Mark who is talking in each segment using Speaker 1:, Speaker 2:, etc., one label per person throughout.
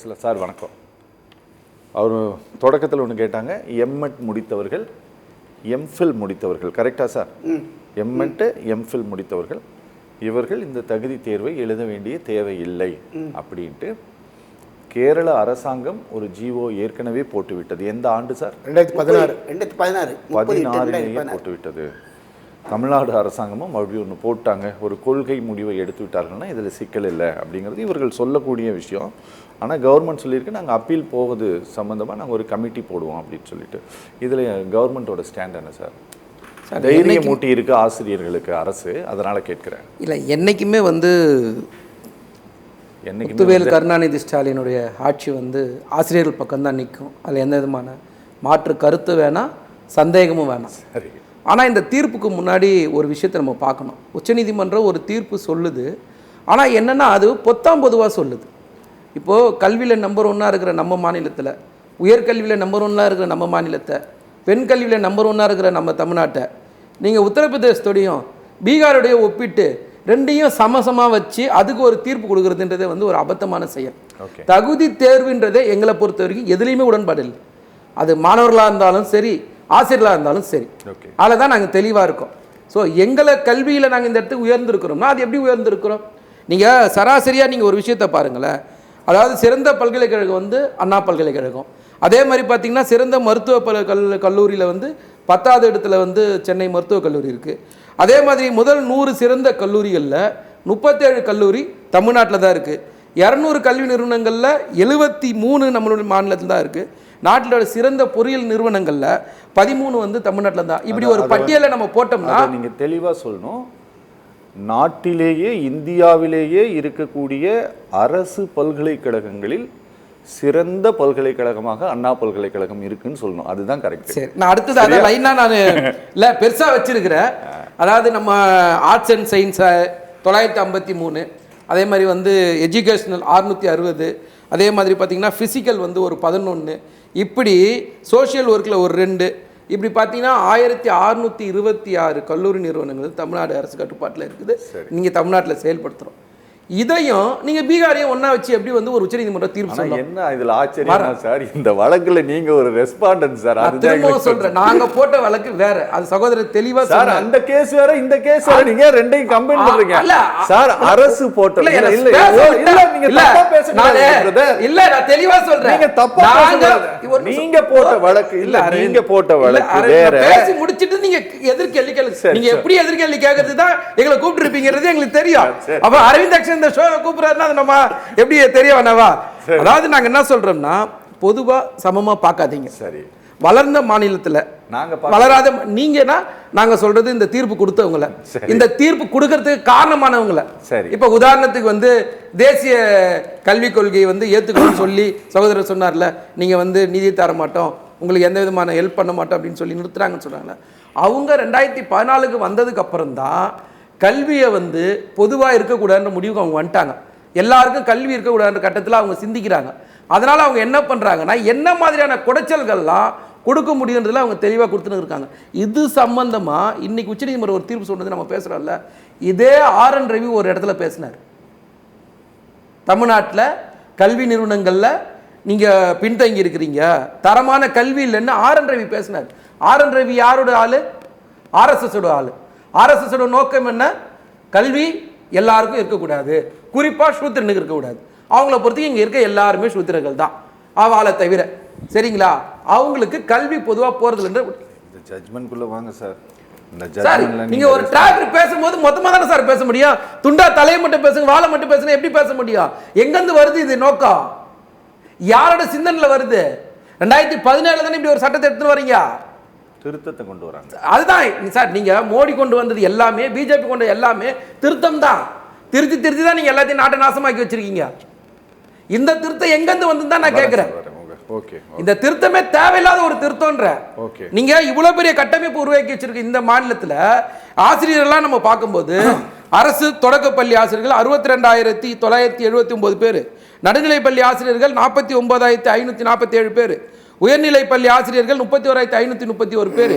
Speaker 1: பேசல சார். வணக்கம். அவர் தொடக்கத்தில் ஒன்று கேட்டாங்க, எம்எட் முடித்தவர்கள், எம்ஃபில் முடித்தவர்கள், கரெக்டா சார்? எம்எட் எம்ஃபில் முடித்தவர்கள் இவர்கள் இந்த தகுதி தேர்வை எழுத வேண்டிய தேவையில்லை அப்படின்ட்டு கேரள அரசாங்கம் ஒரு ஜிஓ ஏற்கனவே போட்டுவிட்டது. எந்த ஆண்டு சார்? 2016 போட்டுவிட்டது. தமிழ்நாடு அரசாங்கமும் மறுபடியும் ஒன்று போட்டாங்க, ஒரு கொள்கை முடிவை எடுத்து விட்டார்கள்னா இதில் சிக்கல் இல்லை அப்படிங்கிறது இவர்கள் சொல்லக்கூடிய விஷயம். ஆனால் கவர்மெண்ட் சொல்லியிருக்கு, நாங்கள் அப்பீல் போவது சம்மந்தமாக நாங்கள் ஒரு கமிட்டி போடுவோம் அப்படின்னு சொல்லிட்டு. இதில் கவர்மெண்ட்டோட ஸ்டாண்ட் என்ன சார்? தைரியம் மூட்டி இருக்கு ஆசிரியர்களுக்கு அரசு, அதனால கேட்கிறேன்.
Speaker 2: இல்லை, என்னைக்குமே முத்துவேல் கருணாநிதி ஸ்டாலினுடைய ஆட்சி ஆசிரியர்கள் பக்கம்தான் நிற்கும். அதில் எந்த விதமான மாற்று கருத்து வேணாம், சந்தேகமும் வேணாம்.
Speaker 1: சரி.
Speaker 2: ஆனால் இந்த தீர்ப்புக்கு முன்னாடி ஒரு விஷயத்தை நம்ம பார்க்கணும். உச்சநீதிமன்றம் ஒரு தீர்ப்பு சொல்லுது, ஆனால் என்னென்னா அது பொதுவாக சொல்லுது. இப்போது கல்வியில் நம்பர் 1 இருக்கிற நம்ம மாநிலத்தில், உயர்கல்வியில் நம்பர் 1 இருக்கிற நம்ம மாநிலத்தை, பெண் கல்வியில் நம்பர் 1 இருக்கிற நம்ம தமிழ்நாட்டை நீங்கள் உத்தரப்பிரதேசத்தோடையும் பீகாரோடைய ஒப்பிட்டு ரெண்டையும் சமசமாக வச்சு அதுக்கு ஒரு தீர்ப்பு கொடுக்குறதுன்றதே ஒரு அபத்தமான செயல். தகுதி தேர்வுன்றதே எங்களை பொறுத்த வரைக்கும் எதுலேயுமே உடன்பாடு இல்லை. அது மாணவர்களாக இருந்தாலும் சரி, ஆசிரியர்களாக இருந்தாலும் சரி, அதில் தான் நாங்கள் தெளிவாக இருக்கோம். ஸோ எங்களை கல்வியில் நாங்கள் இந்த இடத்துக்கு உயர்ந்திருக்கிறோம்னா அது எப்படி உயர்ந்திருக்கிறோம்? நீங்கள் சராசரியாக நீங்கள் ஒரு விஷயத்தை பாருங்களேன். அதாவது சிறந்த பல்கலைக்கழகம் அண்ணா பல்கலைக்கழகம். அதே மாதிரி பார்த்திங்கன்னா சிறந்த மருத்துவ கல்லூரியில் 10வது இடத்துல சென்னை மருத்துவக் கல்லூரி இருக்குது. அதே மாதிரி முதல் 100 சிறந்த கல்லூரிகளில் 37 கல்லூரி தமிழ்நாட்டில் தான் இருக்குது. 200 கல்வி நிறுவனங்களில் 73 நம்மளுடைய மாநிலத்தில் தான் இருக்குது. நாட்டிலோட சிறந்த பொறியியல் நிறுவனங்களில் 13 தமிழ்நாட்டில் தான். இப்படி ஒரு பட்டியலை நம்ம போட்டோம்னா
Speaker 1: நீங்கள் தெளிவாக சொல்லணும். நாட்டிலேயே இந்தியாவிலேயே இருக்கக்கூடிய அரசு பல்கலைக்கழகங்களில் சிறந்த பல்கலைக்கழகமாக அண்ணா பல்கலைக்கழகம் இருக்குன்னு சொல்லணும். அதுதான் கரெக்ட்.
Speaker 2: சரி, நான் அடுத்தது அதை லைனாக நான் இல்லை பெருசாக வச்சிருக்கிறேன். அதாவது நம்ம ஆர்ட்ஸ் அண்ட் சயின்ஸ் 953, அதே மாதிரி எஜுகேஷ்னல் 660, அதே மாதிரி பார்த்திங்கன்னா ஃபிசிக்கல் ஒரு 11, இப்படி சோஷியல் ஒர்க்கில் ஒரு 2, இப்படி பார்த்தீங்கன்னா 1626 கல்லூரி நிறுவனங்கள் தமிழ்நாடு அரசு கட்டுப்பாட்டில் இருக்குது. நீங்கள் தமிழ்நாட்டில் செயல்படுத்துகிறோம். இதையும் நீங்க பீகாரையும் ஒண்ணா வச்சு எப்படி ஒரு உச்சநீதிமன்ற தீர்ப்பு சொல்லலாம்?
Speaker 1: என்ன இதுல ஆச்சரியம் சார், இந்த வழக்குல நீங்க ஒரு ரெஸ்பாண்டன்ட் சார்.
Speaker 2: அதுதான் சொல்றேன், நாங்க போட்ட வழக்கு வேற. அது சகோதரர் தெளிவா
Speaker 1: சார், அந்த கேஸ் வேற இந்த கேஸ் வேற, நீங்க ரெண்டையும் கம்பைன் பண்றீங்க சார். அரசு போட்ட இல்ல நீங்க தப்பா பேசுறீங்க. இல்ல நான் தெளிவா சொல்றேன், நீங்க தப்பா பேசுறீங்க. நீங்க போட்ட வழக்கு இல்ல, நீங்க போட்ட வழக்கு வேற.
Speaker 2: பேசி முடிச்சிட்டு நீங்க எதிர்கேள்வி கேளுங்க. நீங்க எப்படி எதிர்கேள்வி கேக்குறது தான் எங்களை கூப்பிட்டு இருப்பீங்கிறது எங்களுக்கு தெரியும். அப்ப அரவிந்த் இந்த ஷோவை கூப்பிடுறாருன்னா அது நம்ம எப்படி தெரிய வேணாவா? அதாவது நாங்க என்ன சொல்றோம்னா, பொதுவா சமமா பார்க்காதீங்க.
Speaker 1: சரி,
Speaker 2: வளர்ந்த மாநிலத்துல நாங்க வளராத நீங்கன்னா நாங்க சொல்றது இந்த தீர்ப்பு கொடுத்தவங்கள, இந்த தீர்ப்பு கொடுக்கறதுக்கு காரணமானவங்கள.
Speaker 1: சரி,
Speaker 2: இப்ப உதாரணத்துக்கு தேசிய கல்விக் கொள்கையை ஏத்துக்கணும்னு சொல்லி சகோதரர் சொன்னார்ல, நீங்க நிதி தர மாட்டோம், உங்களுக்கு எந்த விதமான ஹெல்ப் பண்ண மாட்டோம் அப்படின்னு சொல்லி நிறுத்துறாங்கன்னு சொன்னாங்க. அவங்க 2014க்கு வந்ததுக்கு அப்புறம் தான் கல்வியை பொதுவாக இருக்கக்கூடாதுன்ற முடிவுக்கு அவங்க வந்துட்டாங்க. எல்லாருக்கும் கல்வி இருக்கக்கூடாதுன்ற கட்டத்தில் அவங்க சிந்திக்கிறாங்க. அதனால் அவங்க என்ன பண்ணுறாங்கன்னா, என்ன மாதிரியான குடைச்சல்கள்லாம் கொடுக்க முடியுன்றதுல அவங்க தெளிவாக கொடுத்துன்னு இருக்காங்க. இது சம்பந்தமாக இன்னைக்கு உச்சநீதிமன்றம் ஒரு தீர்ப்பு சொன்னது நம்ம பேசுகிறோம்ல, இதே RN ரவி ஒரு இடத்துல பேசினார். தமிழ்நாட்டில் கல்வி நிறுவனங்களில் நீங்கள் பின்தங்கி இருக்கிறீங்க, தரமான கல்வி இல்லைன்னு RN ரவி பேசினார். RN ரவி யாரோட ஆள்? RSSோட ஆள். RSSோட நோக்கம் என்ன? கல்வி எல்லாருக்கும் இருக்கக்கூடாது, குறிப்பாக சூத்திரனுக்கு இருக்கக்கூடாது. அவங்கள பொறுத்து இங்கே இருக்க எல்லாருமே சூத்திரர்கள் தான், அவளை தவிர. சரிங்களா? அவங்களுக்கு கல்வி பொதுவாக போகிறதுல
Speaker 1: ஜட்மெண்ட்குள்ளே வாங்க சார்.
Speaker 2: சார், நீங்க ஒரு டிராக்டர் பேசும்போது மொத்தமா தானே சார் பேச முடியும்? துண்டா தலையை மட்டும் பேசுங்க, வாழை மட்டும் பேசுங்க, எப்படி பேச முடியும்? எங்கேருந்து வருது இது நோக்கம்? யாரோட சிந்தனையில் வருது? 2017 தானே இப்படி ஒரு சட்டத்தை எடுத்துன்னு வரீங்க,
Speaker 1: திருத்தத்தை கொண்டு வராங்க.
Speaker 2: அதுதான் சார், நீங்க மோடி கொண்டு வந்தது எல்லாமே, பிஜேபி கொண்டு எல்லாமே திருத்தம் தான். திருத்தி தான் நீங்க எல்லாத்தையும் நாட்டை நாசமாக்கி வச்சிருக்கீங்க. இந்த திருத்தம் எங்கிருந்து வந்து தான் நான் கேட்கிறேன். இந்த திருத்தமே தேவையில்லாத ஒரு திருத்தம்ன்ற. நீங்க இவ்வளவு பெரிய கட்டமைப்பு உருவாக்கி வச்சிருக்க இந்த மாநிலத்தில் ஆசிரியர்கள்லாம் நம்ம பார்க்கும்போது, அரசு தொடக்கப்பள்ளி ஆசிரியர்கள் 62,979 பேர், நடுநிலைப்பள்ளி ஆசிரியர்கள் 49,547 பேர், உயர்நிலைப்பள்ளி ஆசிரியர்கள் 31,531 பேர்,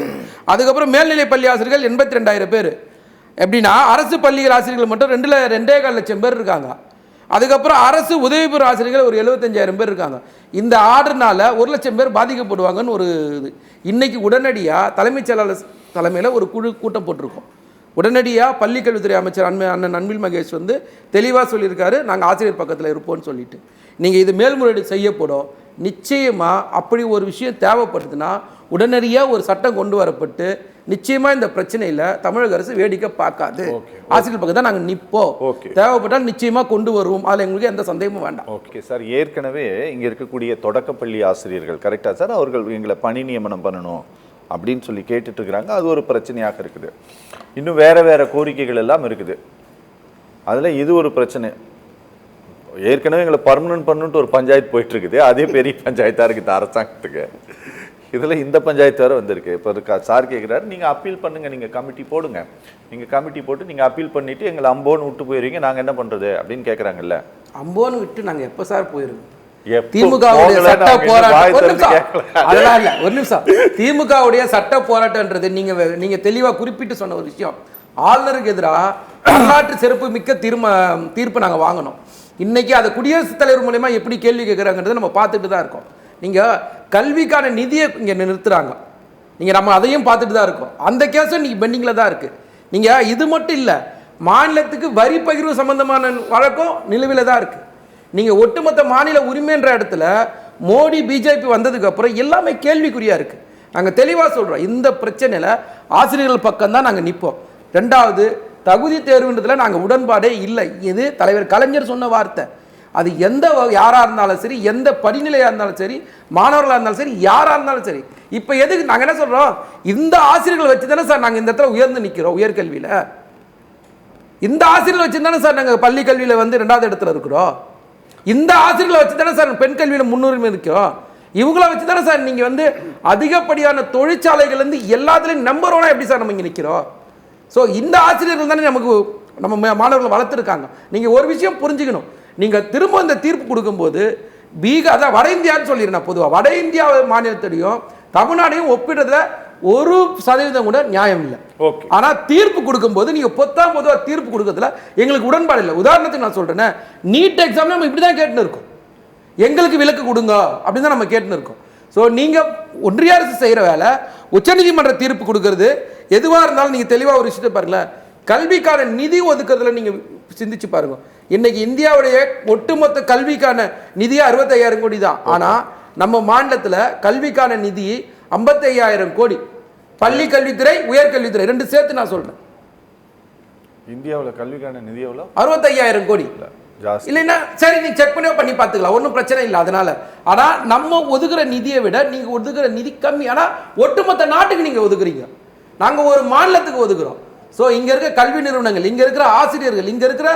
Speaker 2: அதுக்கப்புறம் மேல்நிலைப்பள்ளி ஆசிரியர்கள் 82,000 பேர். எப்படின்னா அரசு பள்ளிகள் ஆசிரியர்கள் மட்டும் 2.25 லட்சம் பேர் இருக்காங்க. அதுக்கப்புறம் அரசு உதவி பெறும் ஆசிரியர்கள் ஒரு 75,000 பேர் இருக்காங்க. இந்த ஆர்டர்னால 1,00,000 பேர் பாதிக்கப்படுவாங்கன்னு ஒரு இது. இன்னைக்கு உடனடியாக தலைமைச் செயலாளர் தலைமையில் ஒரு குழு கூட்டம் போட்டிருக்கோம். உடனடியாக பள்ளிக்கல்வித்துறை அமைச்சர் அண்ணன் அன்பில் மகேஷ் வந்து தெளிவாக சொல்லியிருக்காரு, நாங்கள் ஆசிரியர் பக்கத்தில் இருப்போம்னு சொல்லிட்டு. நீங்கள் இது மேல்முறையீடு செய்யப்படும். நிச்சயமாக அப்படி ஒரு விஷயம் தேவைப்படுதுன்னா உடனடியாக ஒரு சட்டம் கொண்டு வரப்பட்டு நிச்சயமாக இந்த பிரச்சனையில் தமிழக அரசு வேடிக்கை பார்க்காது. ஆசிரியர் பக்கம் தான் நாங்கள் நிற்போம். தேவைப்பட்டால் நிச்சயமாக கொண்டு வருவோம். அதில் எங்களுக்கு எந்த சந்தேகமும் வேண்டாம்.
Speaker 1: ஓகே சார், ஏற்கனவே இங்கே இருக்கக்கூடிய தொடக்கப்பள்ளி ஆசிரியர்கள் கரெக்டாக சார் அவர்கள் எங்களை பணி நியமனம் பண்ணணும் அப்படின்னு சொல்லி கேட்டுட்டு இருக்கிறாங்க. அது ஒரு பிரச்சனையாக இருக்குது. இன்னும் வேற கோரிக்கைகள் எல்லாம் இருக்குது. அதில் இது ஒரு பிரச்சனை. ஏற்கனவே எங்களை பர்மனன்ட் பண்ணுன்ட்டு ஒரு பஞ்சாயத்து போயிட்டு இருக்குது. அதே பெரிய பஞ்சாயத்தாக இருக்குது அரசாங்கத்துக்கு. இதில் இந்த பஞ்சாயத்து வேறு வந்திருக்கு. இப்போ சார் கேட்குறாரு, நீங்கள் அப்பீல் பண்ணுங்கள், நீங்கள் கமிட்டி போடுங்க, நீங்கள் கமிட்டி போட்டு நீங்கள் அப்பீல் பண்ணிவிட்டு எங்களை அம்போன்னு விட்டு போயிருவீங்க, நாங்கள் என்ன பண்ணுறது அப்படின்னு கேட்குறாங்கல்ல.
Speaker 2: அம்போன்னு விட்டு நாங்கள் எப்போ சார் போயிருக்கோம்? திமுகவுடைய சட்ட போராட்டம் அதெல்லாம் இல்ல. ஒரு நிமிஷம். திமுகவுடைய சட்ட போராட்டம்ன்றது நீங்க தெளிவா குறிப்பிட்டு சொன்ன ஒரு விஷயம். ஆளுநருக்கு எதிராக வரலாற்று சிறப்பு மிக்க தீர்ப்பு நாங்க வாங்கணும். இன்னைக்கு அதை குடியரசுத் தலைவர் மூலமா எப்படி கேள்வி கேட்கிறாங்கன்றதை நம்ம பார்த்துட்டு தான் இருக்கோம். நீங்க கல்விக்கான நிதியை இங்க நிறுத்துறாங்க. நீங்க நம்ம அதையும் பார்த்துட்டு தான் இருக்கோம். அந்த கேஸும் நீங்க பெண்டிங்ல தான் இருக்கு. நீங்க இது மட்டும் இல்ல, மாநிலத்துக்கு வரி பகிர்வு சம்பந்தமான வழக்கம் நிலுவையில் தான் இருக்கு. நீங்கள் ஒட்டுமொத்த மாநில உரிமைன்ற இடத்துல மோடி பிஜேபி வந்ததுக்கு அப்புறம் எல்லாமே கேள்விக்குறியாக இருக்குது. நாங்கள் தெளிவாக சொல்கிறோம், இந்த பிரச்சனையில் ஆசிரியர்கள் பக்கம்தான் நாங்கள் நிற்போம். ரெண்டாவது, தகுதி தேர்வுன்றதுல நாங்கள் உடன்பாடே இல்லை. இது தலைவர் கலைஞர் சொன்ன வார்த்தை. அது எந்த யாராக இருந்தாலும் சரி, எந்த படிநிலையாக இருந்தாலும் சரி, மாணவர்களாக இருந்தாலும் சரி, யாராக இருந்தாலும் சரி. இப்போ எதுக்கு நாங்கள் என்ன சொல்கிறோம், இந்த ஆசிரியர்களை வச்சு தானே சார் நாங்கள் இந்த இடத்துல உயர்ந்து நிற்கிறோம். உயர்கல்வியில் இந்த ஆசிரியர்கள் வச்சு தானே சார் நாங்கள் பள்ளி கல்வியில் வந்து 2வது இடத்துல இருக்கிறோம். இந்த ஆசிரியர்களை வச்சு தானே சார் பெண் கல்வியில் முன்னுரிமை இருக்கிறோம். இவங்கள வச்சு தானே சார் நீங்கள் வந்து அதிகப்படியான தொழிற்சாலைகள் வந்து எல்லாத்துலேயும் நம்பர் 1 எப்படி சார் நம்ம இங்கே நிற்கிறோம். ஸோ இந்த ஆசிரியர்கள் தானே நம்ம மாணவர்களை வளர்த்துருக்காங்க. நீங்கள் ஒரு விஷயம் புரிஞ்சுக்கணும், நீங்கள் திரும்ப இந்த தீர்ப்பு கொடுக்கும்போது அதான் வட இந்தியான்னு சொல்லிடுறேன். பொதுவாக வட இந்தியா மாநிலத்தையும் தமிழ்நாடையும் ஒப்பிடுறதுல 1% கூட நியாயம் இல்லை. ஆனா தீர்ப்பு கொடுக்கும்போது நீங்க பொதுவா தீர்ப்பு கொடுக்கறதுல எங்களுக்கு உடன்பாடு இல்லை. உதாரணத்துக்கு நான் சொல்றேன், நீட் எக்ஸாம் நம்ம இப்படிதான் கேட்டுன்னு இருக்கோம், எங்களுக்கு விலக்கு கொடுங்க அப்படின்னு தான் நம்ம கேட்டுன்னு இருக்கோம். ஸோ நீங்க ஒன்றிய அரசு செய்யற வேலை, உச்சநீதிமன்ற தீர்ப்பு கொடுக்கறது, எதுவா இருந்தாலும் நீங்க தெளிவா ஒரு விஷயத்தை பாருங்களேன். கல்விக்கான நிதி ஒதுக்குறதுல நீங்க சிந்திச்சு பாருங்க. இன்னைக்கு இந்தியாவுடைய ஒட்டுமொத்த கல்விக்கான நிதி 65,000 கோடி தான். ஆனா நம்ம மாநிலத்தில் கல்விக்கான நிதி 55,000 கோடி. பள்ளி கல்வித்துறை, உயர்கல்வித்துறை ரெண்டு சேர்த்து நான் சொல்றேன்.
Speaker 1: இந்தியாவில் கல்விக்கான நிதி எவ்வளோ?
Speaker 2: 65,000 கோடி. இல்லைன்னா சரி, நீங்க செக் பண்ணி பார்த்துக்கலாம், ஒன்றும் பிரச்சனை இல்லை. அதனால ஆனா நம்ம ஒதுக்குற நிதியை விட நீங்க ஒதுக்குற நிதி கம்மி. ஆனா ஒட்டுமொத்த நாட்டுக்கு நீங்க ஒதுக்குறீங்க, நாங்க ஒரு மாநிலத்துக்கு ஒதுக்குறோம். ஸோ இங்க இருக்க கல்வி நிறுவனங்கள், இங்க இருக்கிற ஆசிரியர்கள், இங்க இருக்கிற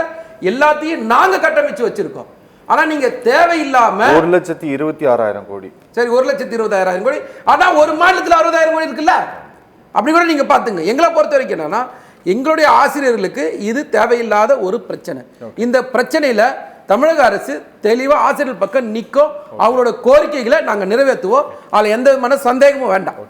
Speaker 2: எல்லாத்தையும் நாங்க கட்டமைச்சு வச்சிருக்கோம். ஆனா நீங்க தேவையில்லாம
Speaker 1: 1,26,000 கோடி,
Speaker 2: சரி 1,20,000 கோடி. ஆனா ஒரு மாநிலத்தில் 60,000 கோடி இருக்குல்ல, அப்படி கூட நீங்க பாத்துங்க. எங்களை பொறுத்த வரைக்கும் என்னன்னா, எங்களுடைய ஆசிரியர்களுக்கு இது தேவையில்லாத ஒரு பிரச்சனை. இந்த பிரச்சனையில தமிழக அரசு தெளிவா ஆசிரியர்கள் பக்கம் நிற்கும். அவங்களோட கோரிக்கைகளை நாங்க நிறைவேற்றுவோம். அதுல எந்த விதமான சந்தேகமும் வேண்டாம்.